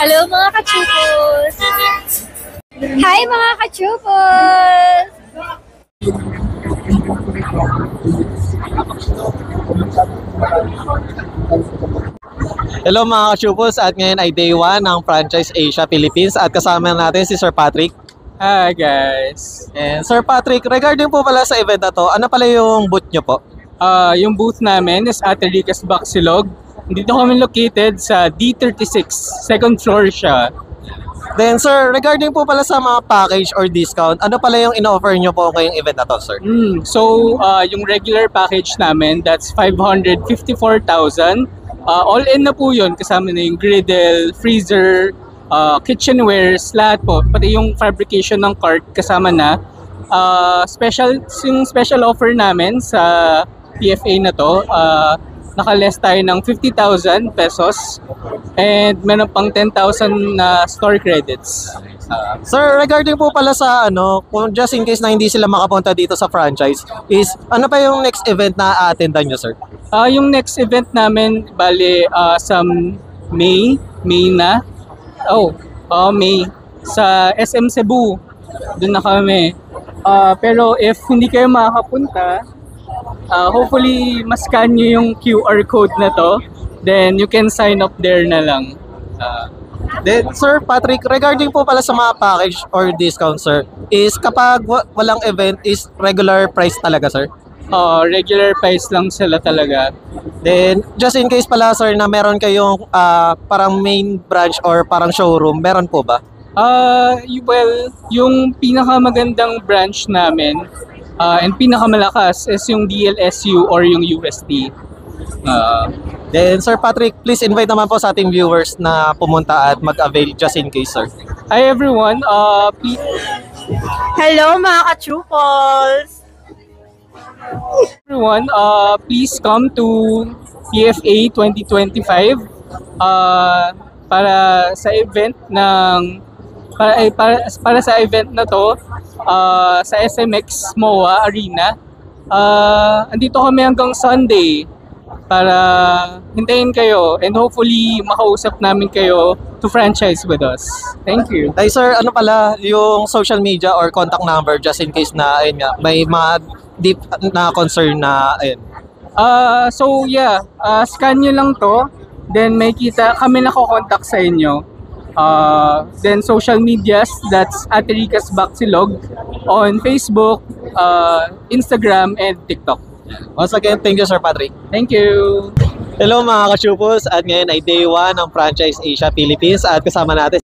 Hello mga kachupos! Hi mga kachupos! Hello mga kachupos, at ngayon ay day 1 ng Franchise Asia Philippines at kasama natin si Sir Patrick. Hi guys! And Sir Patrick, regarding po pala sa event na to, ano pala yung booth nyo po? Yung booth namin is Ate Rica's Baxilog. Dito kami located sa D36, second floor siya. Then sir, regarding po pala sa mga package or discount, ano pala yung in-offer nyo po ngayong event na to, sir? So, yung regular package namin, that's 554,000. All-in na po yun, kasama na yung griddle, freezer, kitchenwares, lahat po. Pati yung fabrication ng cart kasama na. Yung special offer namin sa PFA na to, naka-less tayo ng 50,000 pesos and meron pang 10,000 na store credits. Sir, regarding po pala sa kung just in case na hindi sila makapunta dito sa franchise, is ano pa yung next event na attendan nyo, sir? Yung next event namin, bali sa May na. May. Sa SM Cebu. Doon na kami. Pero if hindi kayo makakapunta, hopefully ma-scan nyo yung QR code na to, then you can sign up there na lang. Then Sir Patrick, regarding po pala sa mga package or discount, sir, is kapag walang event is regular price talaga, sir? Regular price lang sila talaga. Then just in case pala, sir, na meron kayong parang main branch or parang showroom, meron po ba? Well, yung pinakamagandang branch namin and pinakamalakas is yung DLSU or yung UST. Then Sir Patrick, please invite naman po sa ating viewers na pumunta at mag-avail just in case, sir. Hi everyone, please. Hello mga kachupos! Everyone, please come to PFA 2025 para sa event para sa event na to sa SMX MOA Arena. Andito kami hanggang Sunday para hintayin kayo and hopefully makausap namin kayo to franchise with us. Thank you. Ay sir, ano pala yung social media or contact number just in case na ayun nga, may mga deep na concern na ayun. So yeah, scan nyo lang to, then may kita kami nako-contact sa inyo. Then social medias, that's Ate Rica's Baxilog on Facebook, Instagram, and TikTok. Once again, thank you Sir Patrick. Thank you! Hello mga kachupos, at ngayon ay day 1 ng Franchise Asia Philippines at kasama natin